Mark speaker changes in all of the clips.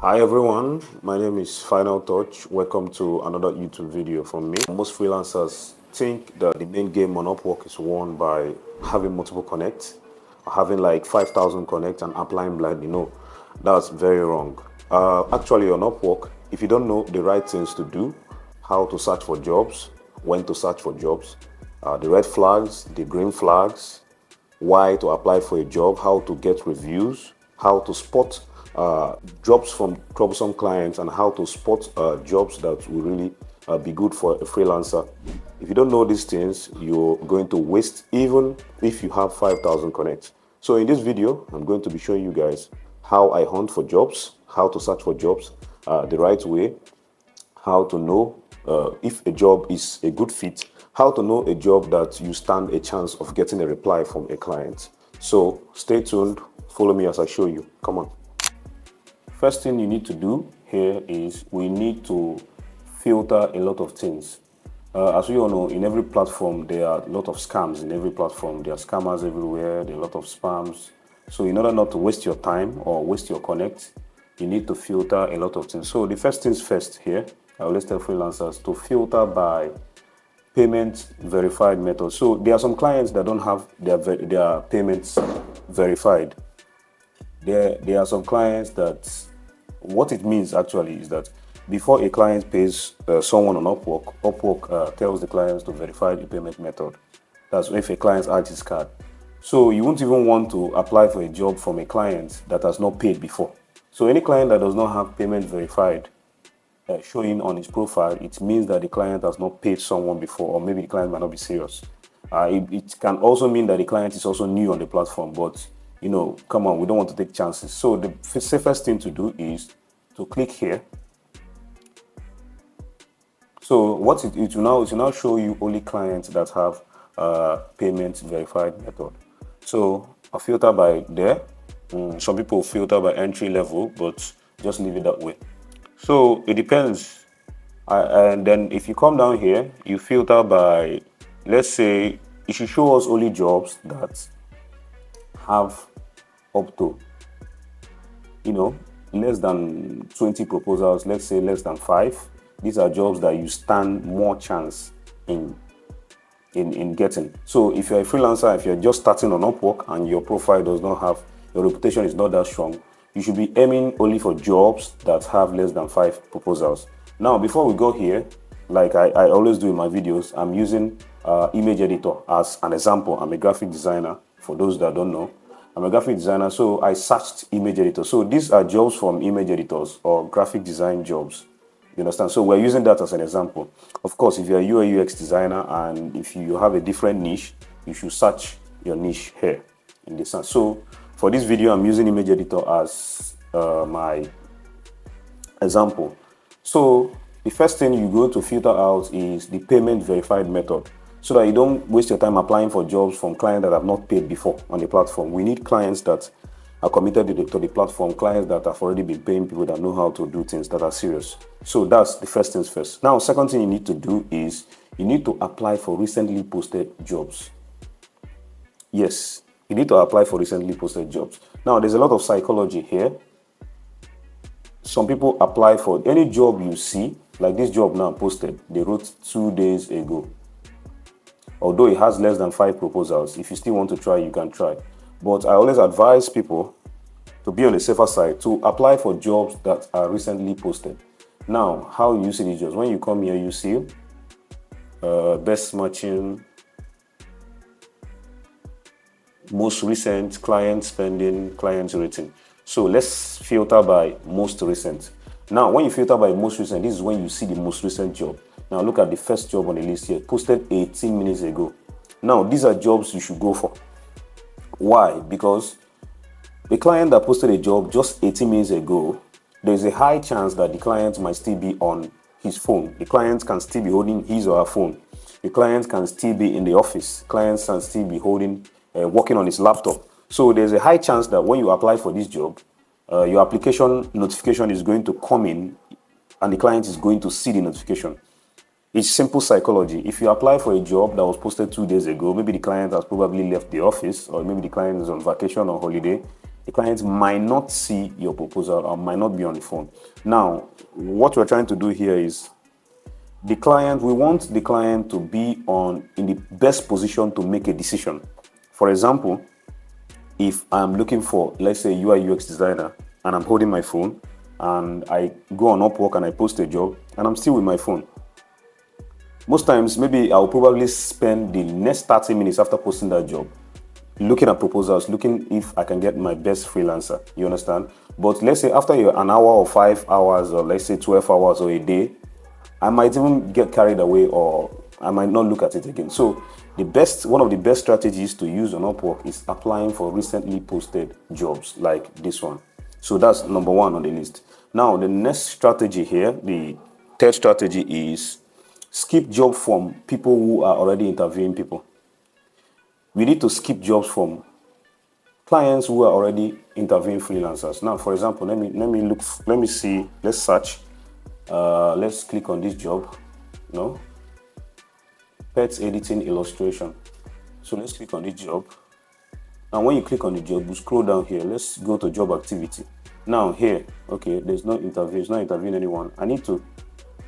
Speaker 1: Hi everyone, my name is Final Touch. Welcome to another YouTube video from me. Most freelancers think that the main game on Upwork is won by having multiple connects, having like 5,000 connects and applying blindly. No, that's very wrong. Actually on Upwork, if you don't know the right things to do, how to search for jobs, when to search for jobs, the red flags, the green flags, why to apply for a job, how to get reviews, how to spot jobs from troublesome clients, and how to spot jobs that will really be good for a freelancer. If you don't know these things, you're going to waste even if you have 5,000 connects. So in this video, I'm going to be showing you guys how I hunt for jobs, how to search for jobs the right way, how to know if a job is a good fit, how to know a job that you stand a chance of getting a reply from a client. So stay tuned, follow me as I show you. Come on. First thing you need to do here is we need to filter a lot of things. As we all know, in every platform, there are a lot of scams in every platform. There are scammers everywhere, there are a lot of spams. So in order not to waste your time or waste your connect, you need to filter a lot of things. So the first things first here, I always tell freelancers to filter by payment verified method. So there are some clients that don't have their payments verified. There are some clients that, what it means actually is that before a client pays someone on Upwork, Upwork tells the clients to verify the payment method. That's if a client adds his card. So you won't even want to apply for a job from a client that has not paid before. So any client that does not have payment verified showing on his profile, it means that the client has not paid someone before, or maybe the client might not be serious. It can also mean that the client is also new on the platform, but you know, come on, we don't want to take chances. So the safest thing to do is to click here. So what it will now show you only clients that have payment verified method. So I filter by there. Some people filter by entry level, but just leave it that way. So it depends. And then if you come down here, you filter by, let's say, it should show us only jobs that have up to, less than 20 proposals, let's say less than 5. These are jobs that you stand more chance in getting. So if you're a freelancer, if you're just starting on Upwork and your profile does not have, your reputation is not that strong, you should be aiming only for jobs that have less than 5 proposals. Now, before we go here, like I always do in my videos, I'm using image editor as an example. I'm a graphic designer, for those that don't know. I'm a graphic designer, so I searched image editor. So these are jobs from image editors or graphic design jobs. You understand? So we're using that as an example. Of course, if you're a UI UX designer and if you have a different niche, you should search your niche here in this sense. So for this video, I'm using image editor as my example. So the first thing you go to filter out is the payment verified method, so that you don't waste your time applying for jobs from clients that have not paid before on the platform. We need clients that are committed to the platform, clients that have already been paying, people that know how to do things, that are serious. So that's the first things first. Now, second thing you need to do is you need to apply for recently posted jobs. Yes, you need to apply for recently posted jobs. Now, there's a lot of psychology here. Some people apply for any job you see, like this job now posted, they wrote 2 days ago. Although it has less than 5 proposals, if you still want to try, you can try. But I always advise people to be on the safer side, to apply for jobs that are recently posted. Now, how you see these jobs? When you come here, you see best matching, most recent, client spending, client rating. So let's filter by most recent. Now, when you filter by most recent, this is when you see the most recent job. Now, look at the first job on the list here, posted 18 minutes ago. Now, these are jobs you should go for. Why? Because a client that posted a job just 18 minutes ago, there's a high chance that the client might still be on his phone. The client can still be holding his or her phone. The client can still be in the office. Clients can still be working on his laptop. So there's a high chance that when you apply for this job, your application notification is going to come in and the client is going to see the notification. It's simple psychology. If you apply for a job that was posted 2 days ago, maybe the client has probably left the office, or maybe the client is on vacation or holiday, The client might not see your proposal or might not be on the phone. Now, what we're trying to do here is we want the client to be in the best position to make a decision. For example, if I'm looking for, let's say, UI UX designer, and I'm holding my phone and I go on Upwork and I post a job and I'm still with my phone. Most times, maybe I'll probably spend the next 30 minutes after posting that job looking at proposals, looking if I can get my best freelancer. You understand? But let's say after an hour or 5 hours, or let's say 12 hours or a day, I might even get carried away, or I might not look at it again. So one of the best strategies to use on Upwork is applying for recently posted jobs like this one. So that's number one on the list. Now, the next strategy here, the third strategy, is skip job from people who are already interviewing people. We need to skip jobs from clients who are already interviewing freelancers. Now, for example, let's search. Let's click on this job. Pets editing illustration. So let's click on this job. And when you click on the job, you scroll down here. Let's go to job activity. Now here, okay, there's no interview. It's not interviewing anyone. I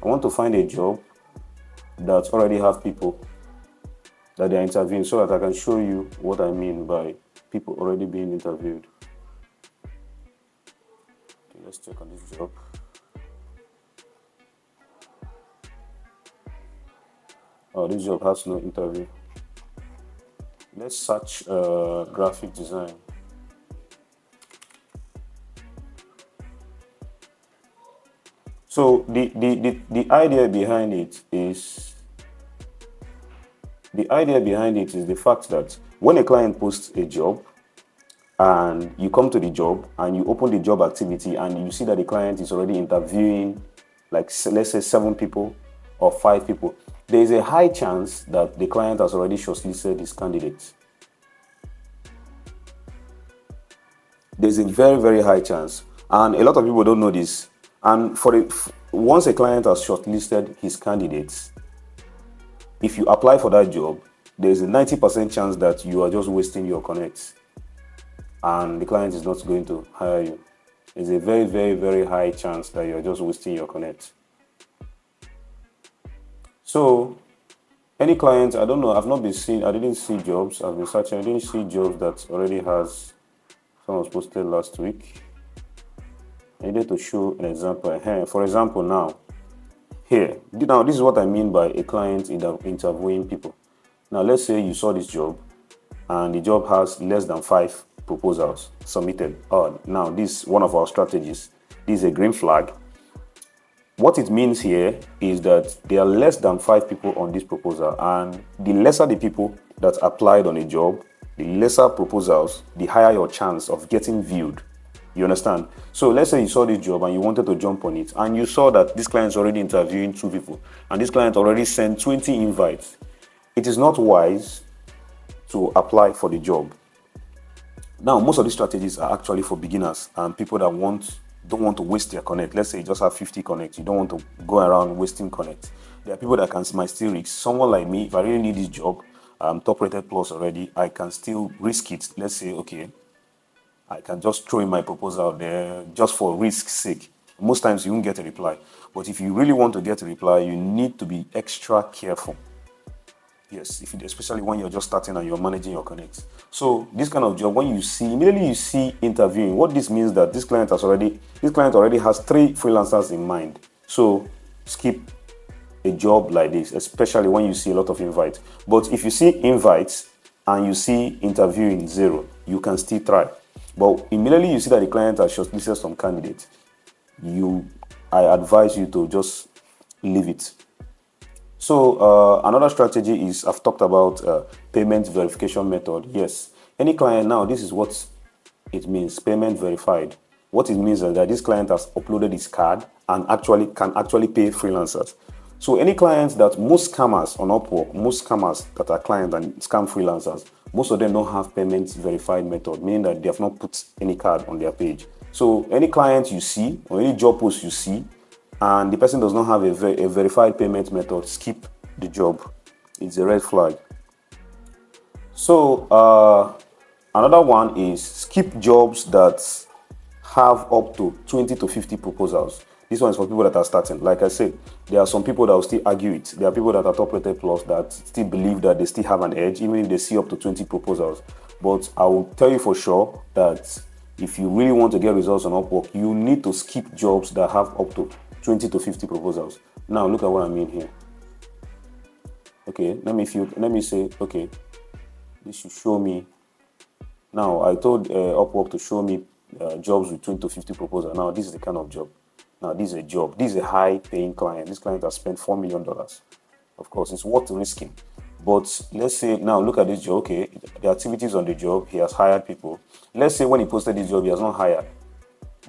Speaker 1: want to find a job that already have people that they're interviewing, so that I can show you what I mean by people already being interviewed. Okay, let's check on this job. Oh, this job has no interview. Let's search graphic design. So the idea behind it is the fact that when a client posts a job and you come to the job and you open the job activity and you see that the client is already interviewing, like, let's say 7 people or 5 people, there is a high chance that the client has already shortlisted his candidates. There's a very, very high chance, and a lot of people don't know this. And once a client has shortlisted his candidates, if you apply for that job, there's a 90% chance that you are just wasting your connects and the client is not going to hire you. There's a very, very, very high chance that you're just wasting your connects. So any client, I don't know, I didn't see jobs. I've been searching, I didn't see jobs that already has, someone was posted last week. I needed to show an example. For example, now this is what I mean by a client interviewing people. Now, let's say you saw this job and the job has less than 5 proposals submitted. Now, this is one of our strategies. This is a green flag. What it means here is that there are less than 5 people on this proposal, and the lesser the people that applied on a job, the lesser proposals, the higher your chance of getting viewed. You understand? So let's say you saw this job and you wanted to jump on it, and you saw that this client is already interviewing 2 people and this client already sent 20 invites. It is not wise to apply for the job. Now, most of these strategies are actually for beginners and people that don't want to waste their connect. Let's say you just have 50 connects. You don't want to go around wasting connects. There are people that might still risk. Someone like me, if I really need this job, I'm top rated plus already, I can still risk it. Let's say, okay, I can just throw in my proposal out there just for risk's sake. Most times you won't get a reply. But if you really want to get a reply, you need to be extra careful. Yes, especially when you're just starting and you're managing your connects. So this kind of job, when immediately you see interviewing, what this means that this client already has 3 freelancers in mind. So skip a job like this, especially when you see a lot of invites. But if you see invites and you see interviewing 0, you can still try. But immediately you see that the client has shortlisted some candidates, I advise you to just leave it. So another strategy is, I've talked about payment verification method. Yes, any client, now this is what it means, payment verified. What it means is that this client has uploaded his card and can actually pay freelancers. So any clients that most scammers on Upwork, most scammers that are clients and scam freelancers, most of them don't have payment verified method, meaning that they have not put any card on their page. So any client you see or any job post you see and the person does not have a verified payment method, skip the job. It's a red flag. So Another one is skip jobs that have up to 20 to 50 proposals. This one is for people that are starting. Like I said, there are some people that will still argue it. There are people that are top rated plus that still believe that they still have an edge, even if they see up to 20 proposals. But I will tell you for sure that if you really want to get results on Upwork, you need to skip jobs that have up to 20 to 50 proposals. Now look at what I mean here. Okay, let me say, okay, this should show me. Now I told Upwork to show me jobs with 20 to 50 proposals. Now this is the kind of job. Now this is a job. This is a high-paying client. This client has spent $4 million. Of course, it's worth risking. But let's say now look at this job. Okay, the activities on the job. He has hired people. Let's say when he posted this job, he has not hired,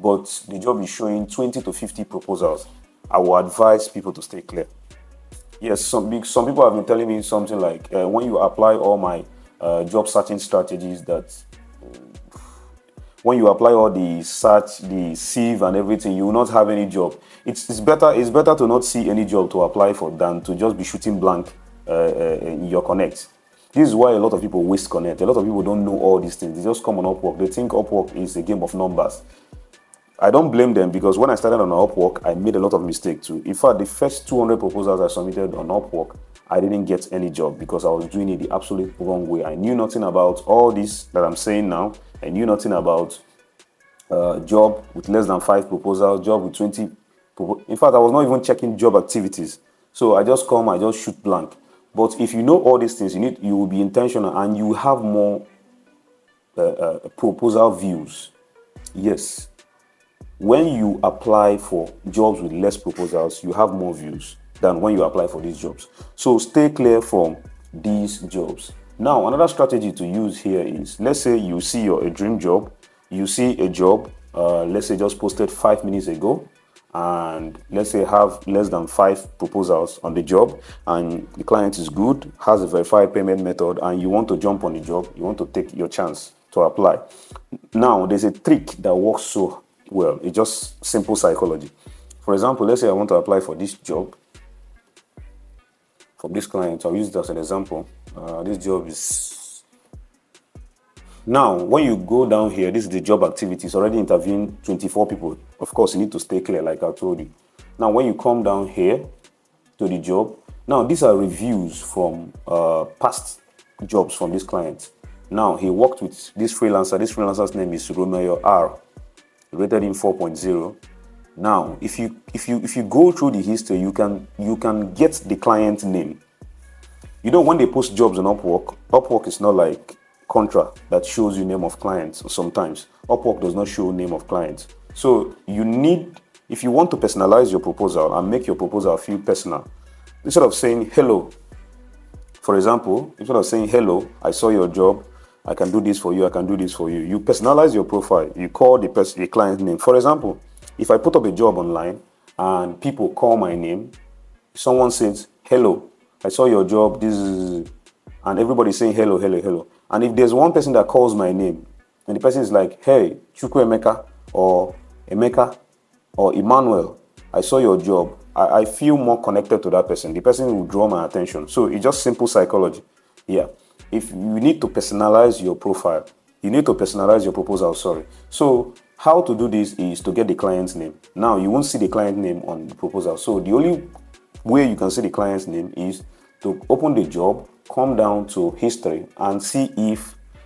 Speaker 1: but the job is showing 20 to 50 proposals. I will advise people to stay clear. Yes, some people have been telling me something like, when you apply all my job searching strategies, that when you apply all the search, the sieve and everything, you will not have any job. It's better to not see any job to apply for than to just be shooting blank in your connect. This is why a lot of people waste connect. A lot of people don't know all these things. They just come on Upwork. They think Upwork is a game of numbers. I don't blame them, because when I started on Upwork, I made a lot of mistakes too. In fact, the first 200 proposals I submitted on Upwork, I didn't get any job because I was doing it the absolute wrong way. I knew nothing about all this that I'm saying now. I knew nothing about job with less than 5 proposals, job with 20. In fact, I was not even checking job activities. So I just shoot blank. But if you know all these things, you will be intentional and you have more proposal views. Yes. When you apply for jobs with less proposals, you have more views than when you apply for these jobs. So stay clear from these jobs. Now, another strategy to use here is, let's say you see a dream job, you see a job, let's say just posted 5 minutes ago, and let's say have less than 5 proposals on the job, and the client is good, has a verified payment method, and you want to jump on the job, you want to take your chance to apply. Now, there's a trick that works so well. It's just simple psychology. For example, let's say I want to apply for this job from this client. I'll use it as an example. This job is... Now, when you go down here, this is the job activities, already interviewing 24 people. Of course, you need to stay clear, like I told you. Now, when you come down here to the job, now these are reviews from past jobs from this client. Now, he worked with this freelancer. This freelancer's name is Romeo R. Rated in 4.0. Now, if you go through the history, you can get the client name. You know, when they post jobs on Upwork is not like Contra that shows you name of clients. Sometimes Upwork does not show name of clients. So if you want to personalize your proposal and make your proposal feel personal, instead of saying hello, for example, instead of saying hello, I saw your job, I can do this for you, I can do this for you. You personalize your profile. You call the client name. For example, if I put up a job online and people call my name, someone says, hello, I saw your job, this is... and everybody's saying hello, hello, hello. And if there's one person that calls my name and the person is like, hey, Chukwu Emeka or Emeka or Emmanuel, I saw your job, I feel more connected to that person. The person will draw my attention. So it's just simple psychology. Yeah. If you need to personalize your profile, you need to personalize your proposal, sorry. So how to do this is to get the client's name. Now, you won't see the client name on the proposal. So the only way you can see the client's name is to open the job, come down to history and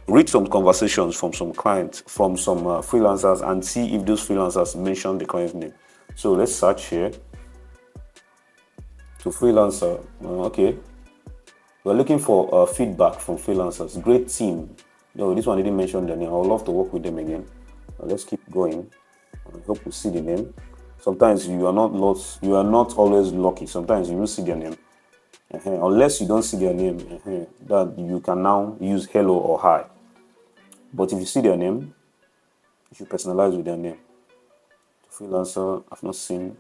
Speaker 1: read some conversations from some clients, from some freelancers, and see if those freelancers mention the client's name. So let's search here to freelancer. Okay. We're looking for feedback from freelancers. Great team. No, this one didn't mention the name. I would love to work with them again. Let's keep going. I hope we see the name. Sometimes you are not lost. You are not always lucky. Sometimes you will see their name. Unless you don't see their name, that you can now use hello or hi. But if you see their name, you should personalize with their name. Freelancer, I've not seen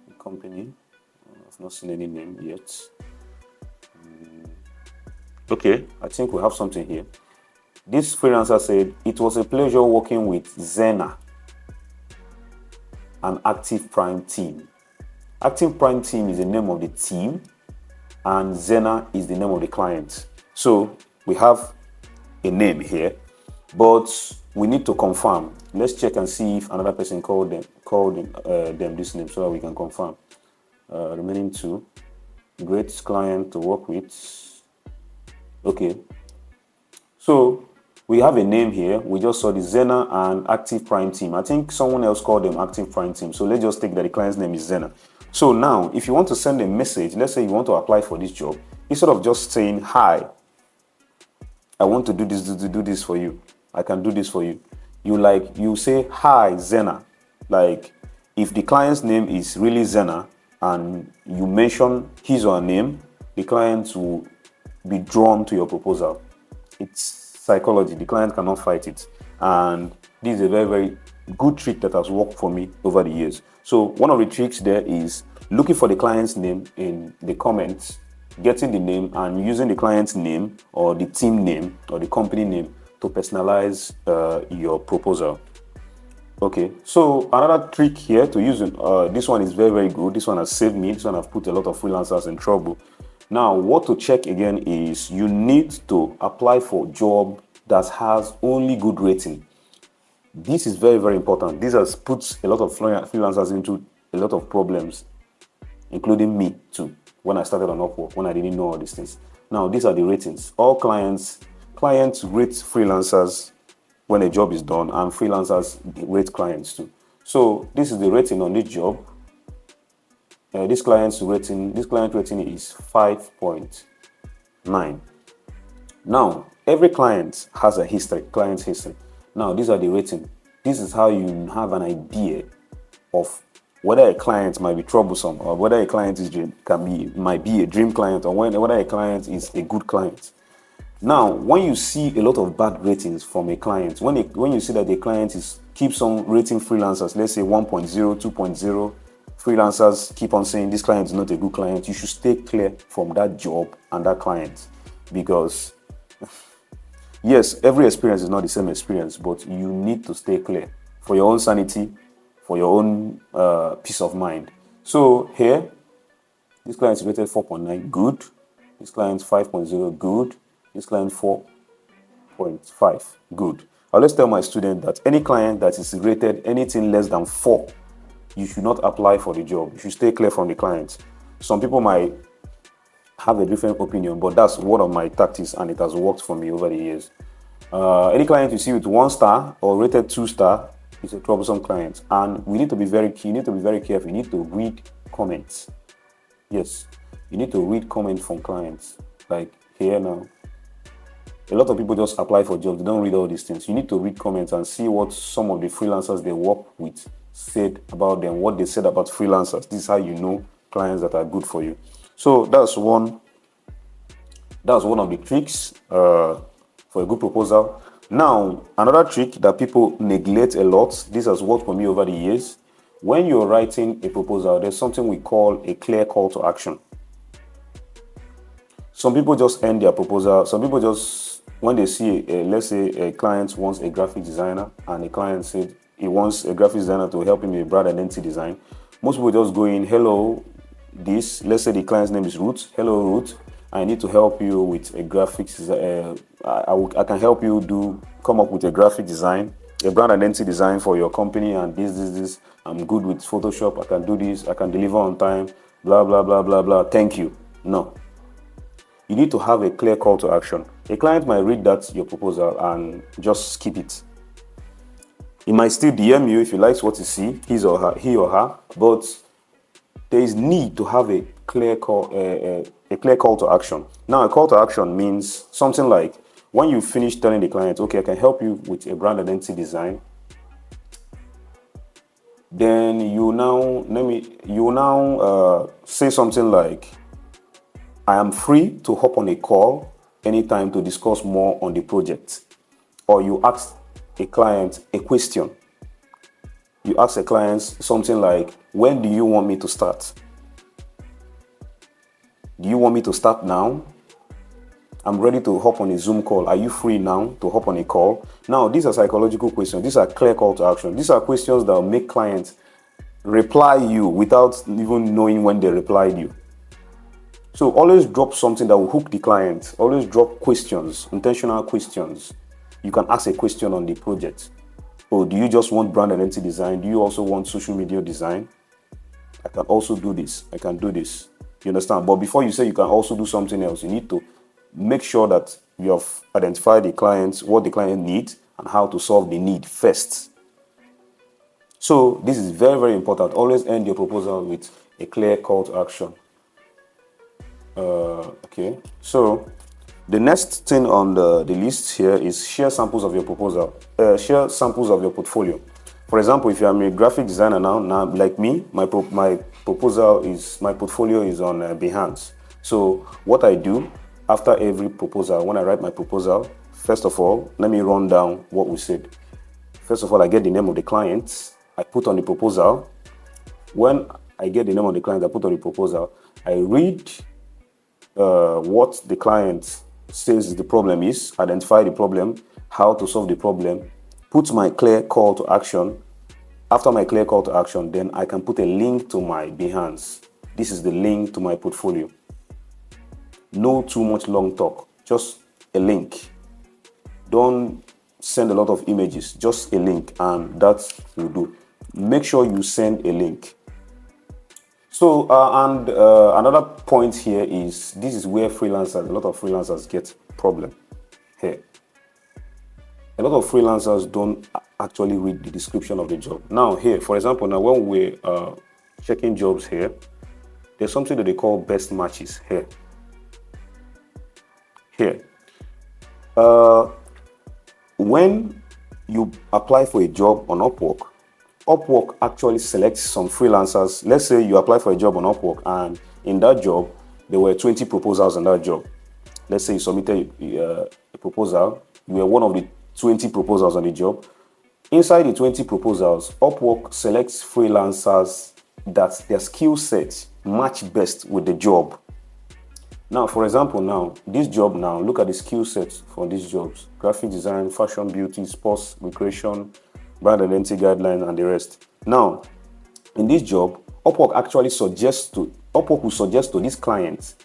Speaker 1: the company. I've not seen any name yet. Okay, I think we have something here. This freelancer said, it was a pleasure working with Zena, an Active Prime team. Active Prime team is the name of the team, and Zena is the name of the client. So we have a name here. but we need to confirm. Let's check and see if another person called them this name so that we can confirm. Remaining two. Great client to work with. Okay. So we have a name here. We just saw the Zena and Active Prime Team. I think someone else called them Active Prime Team. So let's just take that the client's name is Zena. So now, if you want to send a message, let's say you want to apply for this job, instead of just saying, hi, I want to do this for you. I can do this for you. You say, hi, Zena. Like, if the client's name is really Zena and you mention his or her name, the client will be drawn to your proposal. It's psychology. The client cannot fight it. And this is a very, very good trick that has worked for me over the years. So one of the tricks there is looking for the client's name in the comments, getting the name and using the client's name or the team name or the company name to personalize your proposal. Okay, so another trick here to use it, this one is very, very good. This one has saved me. This one has put a lot of freelancers in trouble. Now, what to check again is you need to apply for a job that has only good rating. This is very, very important. This has put a lot of freelancers into a lot of problems, including me too, when I started on Upwork, when I didn't know all these things. Now, these are the ratings. All clients rate freelancers when a job is done, and freelancers rate clients too. So this is the rating on this job. This client rating is 5.9. Now, every client has a client's history. Now, these are the rating. This is how you have an idea of whether a client might be troublesome or whether a client might be a dream client or whether a client is a good client. Now, when you see a lot of bad ratings from a client, when you see that the client keeps on rating freelancers, let's say 1.0, 2.0, freelancers keep on saying this client is not a good client, you should stay clear from that job and that client. Because yes, every experience is not the same experience, but you need to stay clear for your own sanity, for your own peace of mind. So here, this client is rated 4.9, good. This client 5.0, good. This client 4.5, good. I always tell my student that any client that is rated anything less than 4, you should not apply for the job. You should stay clear from the client. Some people might have a different opinion, but that's one of my tactics and it has worked for me over the years. Any client you see with 1 star or rated 2 star is a troublesome client, and we need to be very key. You need to be very careful. You need to read comments. Yes, you need to read comments from clients. Like here now, a lot of people just apply for jobs. They don't read all these things. You need to read comments and see what some of the freelancers they work with said about them, what they said about freelancers. This is how you know clients that are good for you. So that's one of the tricks for a good proposal. Now, another trick that people neglect a lot, this has worked for me over the years. When you're writing a proposal, there's something we call a clear call to action. Some people just end their proposal. Some people just, when they see, let's say a client wants a graphic designer and the client said he wants a graphic designer to help him with brand identity design. Most people just go in, hello, let's say the client's name is Ruth. Hello, Ruth. I need to help you with a graphics. I can help you come up with a graphic design, a brand identity design for your company, and this. I'm good with Photoshop. I can do this. I can deliver on time. Blah blah blah blah blah. Thank you. No. You need to have a clear call to action. A client might read your proposal and just skip it. He might still DM you if he likes what he see, he or her, but there is need to have a clear call to action. Now, a call to action means something like when you finish telling the client, okay, I can help you with a brand identity design. Then you now say something like, I am free to hop on a call anytime to discuss more on the project. Or you ask a client a question. You ask a client something like, when do you want me to start? Do you want me to start now? I'm ready to hop on a Zoom call. Are you free now to hop on a call? Now, these are psychological questions. These are clear call to action. These are questions that will make clients reply you without even knowing when they replied you. So always drop something that will hook the client. Always drop questions, intentional questions. You can ask a question on the project. Oh, do you just want brand identity design? Do you also want social media design? I can also do this. I can do this. You understand? But before you say you can also do something else, you need to make sure that you have identified the client, what the client needs, and how to solve the need first. So this is very, very important. Always end your proposal with a clear call to action. Okay. So the next thing on the list here is share samples of your proposal. Share samples of your portfolio. For example, if I'm a graphic designer now like me, my portfolio is on Behance. So what I do after every proposal, when I write my proposal, first of all, let me run down what we said. First of all, I get the name of the client. I put on the proposal. When I get the name of the client, I put on the proposal. I read what the client says the problem is, identify the problem, how to solve the problem, put my clear call to action. After my clear call to action, then I can put a link to my Behance. This is the link to my portfolio. No too much long talk, just a link. Don't send a lot of images, just a link, and that will do. Make sure you send a link. So, another point here is, this is where a lot of freelancers get problem here. A lot of freelancers don't actually read the description of the job. Now here, for example, now when we're checking jobs here, there's something that they call best matches here. When you apply for a job on Upwork, Upwork actually selects some freelancers. Let's say you apply for a job on Upwork, and in that job, there were 20 proposals in that job. Let's say you submitted a proposal. You were one of the 20 proposals on the job. Inside the 20 proposals, Upwork selects freelancers that their skill set match best with the job. Now, for example, this job look at the skill sets for these jobs: graphic design, fashion, beauty, sports, recreation, brand identity guideline, and the rest. Now, in this job, Upwork will suggest to this client,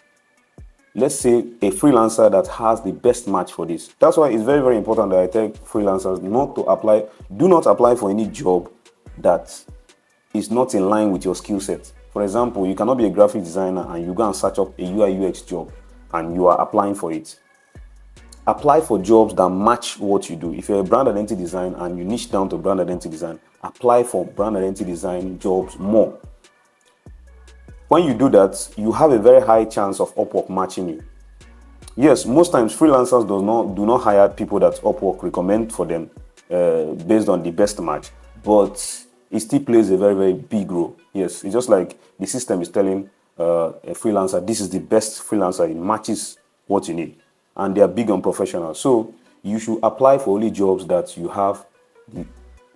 Speaker 1: let's say, a freelancer that has the best match for this. That's why it's very, very important that I tell freelancers do not apply for any job that is not in line with your skill set. For example, you cannot be a graphic designer and you go and search up a UI UX job and you are applying for it. Apply for jobs that match what you do. If you're a brand identity design and you niche down to brand identity design, apply for brand identity design jobs more. When you do that, you have a very high chance of Upwork matching you. Yes, most times freelancers do not hire people that Upwork recommend for them based on the best match, but it still plays a very, very big role. Yes, it's just like the system is telling a freelancer, this is the best freelancer, it matches what you need. And they are big on professionals. So you should apply for only jobs that you have the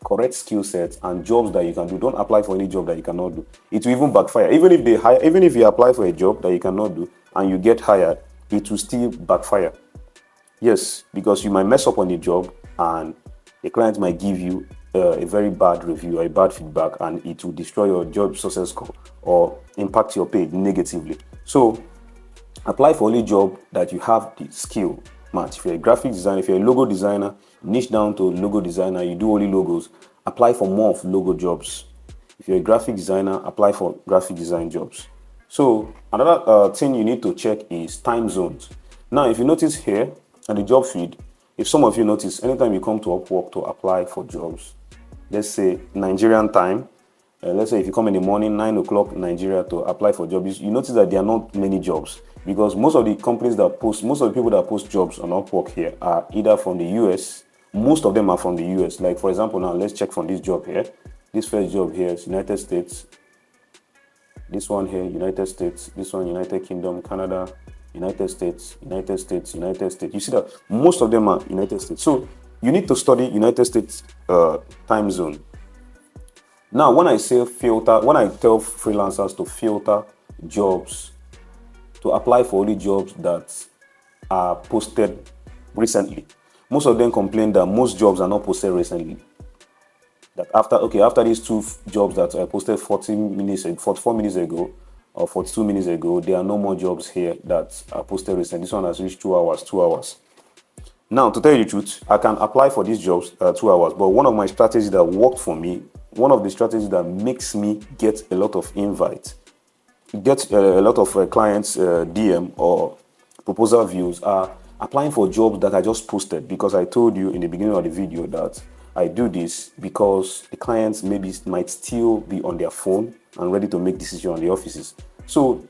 Speaker 1: correct skill set and jobs that you can do. Don't apply for any job that you cannot do. It will even backfire. Even if you apply for a job that you cannot do and you get hired, it will still backfire. Yes, because you might mess up on the job and the client might give you a very bad review or a bad feedback, and it will destroy your job success score or impact your pay negatively. So apply for only job that you have the skill match. If you're a graphic designer, if you're a logo designer, niche down to logo designer, you do only logos, apply for more of logo jobs. If you're a graphic designer, apply for graphic design jobs. So another thing you need to check is time zones. Now, if you notice here at the job feed, if some of you notice, anytime you come to Upwork to apply for jobs, let's say Nigerian time, let's say if you come in the morning, 9 o'clock Nigeria, to apply for jobs, you notice that there are not many jobs, because most of the people that post jobs on Upwork here are either from the US. Most of them are from the US. Like, for example, now let's check from this job here. This first job here is United States. This one here, United States. This one, United Kingdom, Canada, United States, United States, United States. You see that most of them are United States. So you need to study United States time zone. Now, when I tell freelancers to filter jobs, to apply for only jobs that are posted recently, most of them complain that most jobs are not posted recently. That after these two jobs that I posted 44 minutes ago or 42 minutes ago, there are no more jobs here that are posted recently. This one has reached 2 hours. Now, to tell you the truth, I can apply for these jobs 2 hours, but one of my strategies that worked for me, one of the strategies that makes me get a lot of invites, get a lot of clients DM or proposal views are applying for jobs that I just posted, because I told you in the beginning of the video that I do this because the clients maybe might still be on their phone and ready to make decisions on the offices. So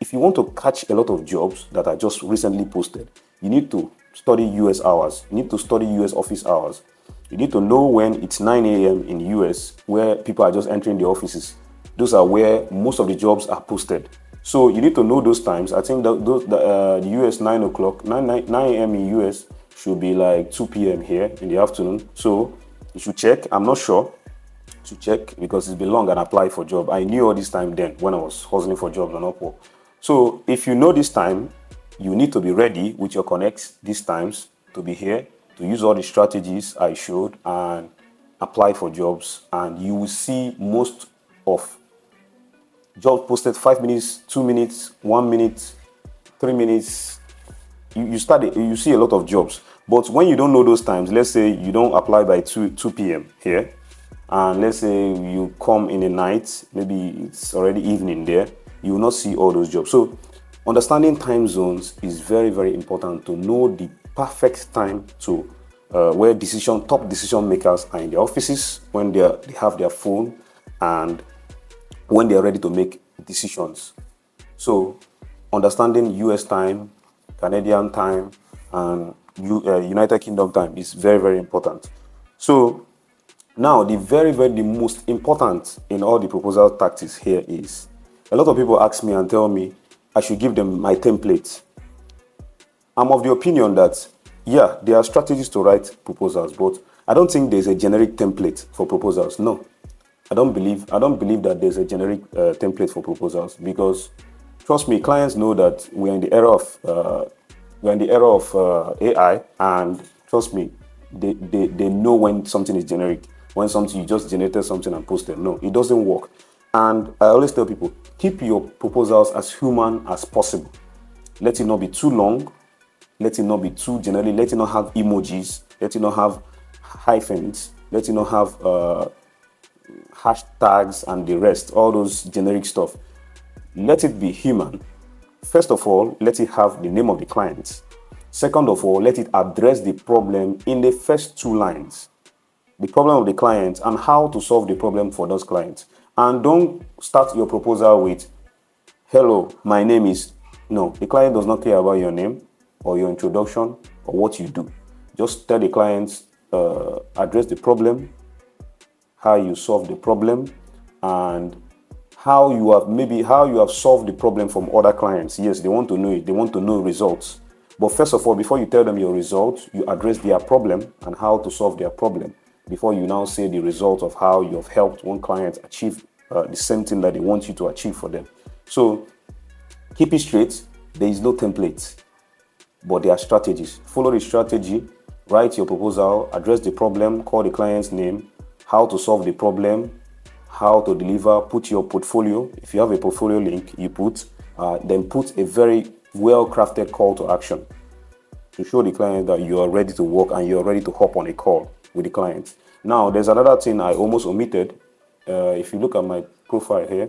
Speaker 1: if you want to catch a lot of jobs that I just recently posted, you need to study US hours. You need to study US office hours. You need to know when it's 9 a.m. in US, where people are just entering the offices. Those are where most of the jobs are posted. So you need to know those times. I think that the US 9 o'clock, 9 a.m. in US should be like 2 p.m. here in the afternoon. So you should check. I'm not sure to check because it's been long and apply for job. I knew all this time then when I was hustling for jobs on Upwork. So if you know this time, you need to be ready with your connects these times to be here, to use all the strategies I showed and apply for jobs. And you will see most of jobs posted 5 minutes, 2 minutes, 1 minute, 3 minutes. You see a lot of jobs. But when you don't know those times, let's say you don't apply by 2 p.m. here, and let's say you come in the night, maybe it's already evening there, you will not see all those jobs. So understanding time zones is very, very important to know the perfect time to where top decision makers are in the offices, when they have their phone, and when they are ready to make decisions. So understanding US time, Canadian time, and United Kingdom time is very, very important. So now the most important in all the proposal tactics here is, a lot of people ask me and tell me I should give them my template. I'm of the opinion that, yeah, there are strategies to write proposals, but I don't think there's a generic template for proposals. No, I don't believe that there's a generic template for proposals, because trust me, clients know that we're in the era of AI, and trust me, they know when something is generic, when something you just generated something and posted. No, it doesn't work. And I always tell people, keep your proposals as human as possible. Let it not be too long. Let it not be too generic. Let it not have emojis. Let it not have hyphens. Let it not have hashtags and the rest, all those generic stuff. Let it be human. First of all, let it have the name of the client. Second of all, let it address the problem in the first 2 lines. The problem of the client and how to solve the problem for those clients. And don't start your proposal with, hello, my name is... No, the client does not care about your name or your introduction or what you do. Just tell the client, address the problem, how you solve the problem, and how you have solved the problem from other clients. Yes, they want to know it. They want to know results. But first of all, before you tell them your results, you address their problem and how to solve their problem, before you now say the result of how you have helped one client achieve the same thing that they want you to achieve for them. So keep it straight. There is no template, but there are strategies. Follow the strategy, write your proposal, address the problem, call the client's name, how to solve the problem, how to deliver, put your portfolio. If you have a portfolio link, you then put a very well-crafted call to action to show the client that you are ready to work and you are ready to hop on a call with the client. Now, there's another thing I almost omitted. If you look at my profile here,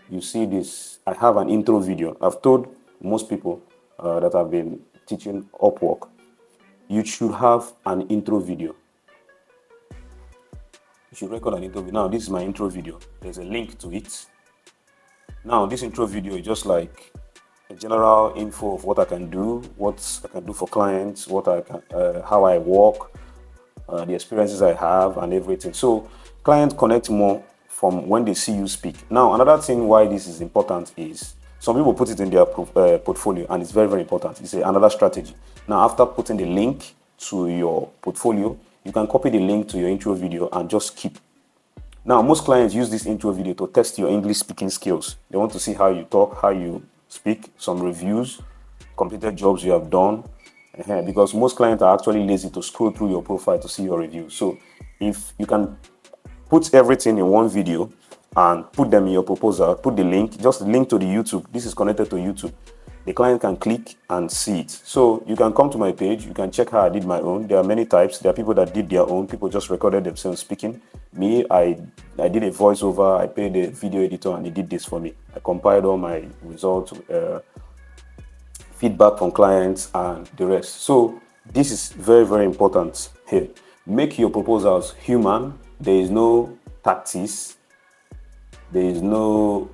Speaker 1: you see this. I have an intro video. I've told most people that I've been teaching Upwork, you should have an intro video. You should record an intro video. Now, this is my intro video. There's a link to it. Now, this intro video is just like a general info of what I can do, what I can do for clients, how I work, the experiences I have, and everything. So clients connect more from when they see you speak. Now, another thing why this is important is some people put it in their portfolio, and it's very, very important. It's another strategy. Now, after putting the link to your portfolio, you can copy the link to your intro video and just keep. Now, most clients use this intro video to test your English speaking skills. They want to see how you talk, how you speak, some reviews, completed jobs you have done, because most clients are actually lazy to scroll through your profile to see your reviews. So if you can put everything in one video and put them in your proposal, put the link, just link to the YouTube. This is connected to YouTube. The client can click and see it. So you can come to my page, you can check how I did my own. There are many types. There are people that did their own, people just recorded themselves speaking. Me, I did a voiceover, I paid a video editor and he did this for me. I compiled all my results, feedback from clients and the rest. So this is very, very important here. Make your proposals human. There is no tactics. There is no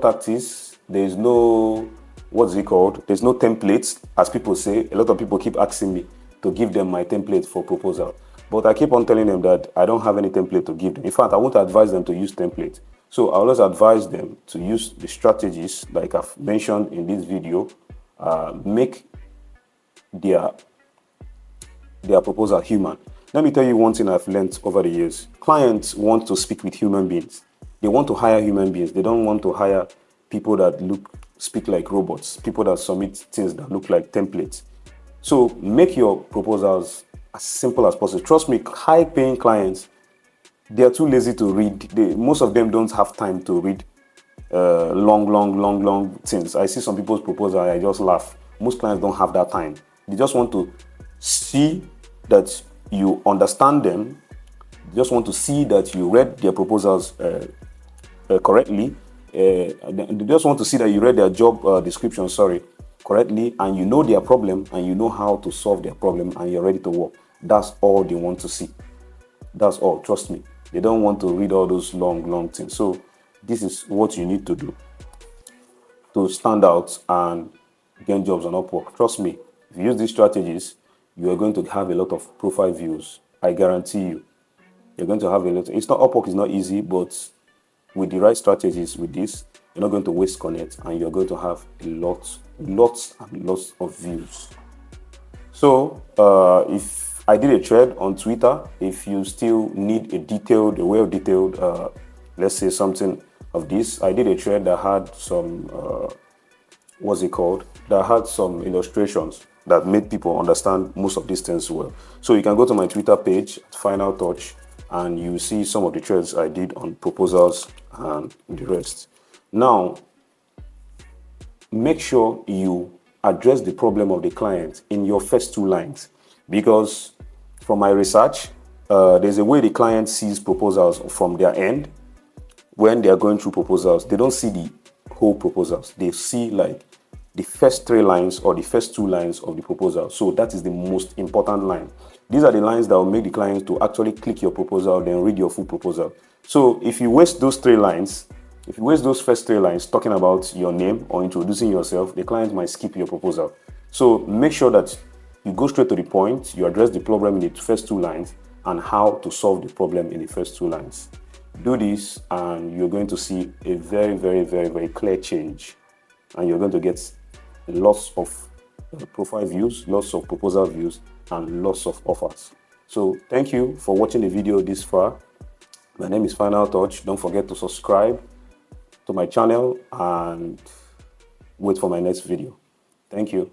Speaker 1: tactics. There's no, what's it called? There's no templates, as people say. A lot of people keep asking me to give them my template for proposal. But I keep on telling them that I don't have any template to give them. In fact, I won't advise them to use template. So I always advise them to use the strategies like I've mentioned in this video. Make their proposal human. Let me tell you one thing I've learned over the years. Clients want to speak with human beings. They want to hire human beings. They don't want to hire people that speak like robots, people that submit things that look like templates. So make your proposals as simple as possible. Trust me, high-paying clients, they are too lazy to read. Most of them don't have time to read long things. I see some people's proposal, I just laugh. Most clients don't have that time. They just want to see that you understand them. They just want to see that you read their proposals correctly. They just want to see that you read their job description, correctly, and you know their problem and you know how to solve their problem and you're ready to work. That's all they want to see. That's all, trust me. They don't want to read all those long things. So this is what you need to do to stand out and gain jobs on Upwork. Trust me, if you use these strategies, you are going to have a lot of profile views. I guarantee you. You're going to have a lot. Upwork is not easy, but with the right strategies with this, you're not going to waste connect and you're going to have lots of views. So if I did a thread on Twitter, if you still need a well-detailed, let's say something of this, I did a thread that had some, that had some illustrations that made people understand most of these things well. So you can go to my Twitter page, Final Touch, and you see some of the threads I did on proposals and the rest. Now, make sure you address the problem of the client in your first 2 lines, because from my research, there's a way the client sees proposals from their end. When they are going through proposals, they don't see the whole proposals. They see like the first 3 lines or the first 2 lines of the proposal. So that is the most important line. These are the lines that will make the client to actually click your proposal, then read your full proposal. So if you waste those 3 lines, if you waste those first 3 lines talking about your name or introducing yourself, the client might skip your proposal. So make sure that you go straight to the point, you address the problem in the first 2 lines and how to solve the problem in the first 2 lines. Do this and you're going to see a very, very, very, very clear change. And you're going to get lots of profile views, lots of proposal views, and lots of offers. So thank you for watching the video this far. My name is Final Touch. Don't forget to subscribe to my channel and wait for my next video. Thank you.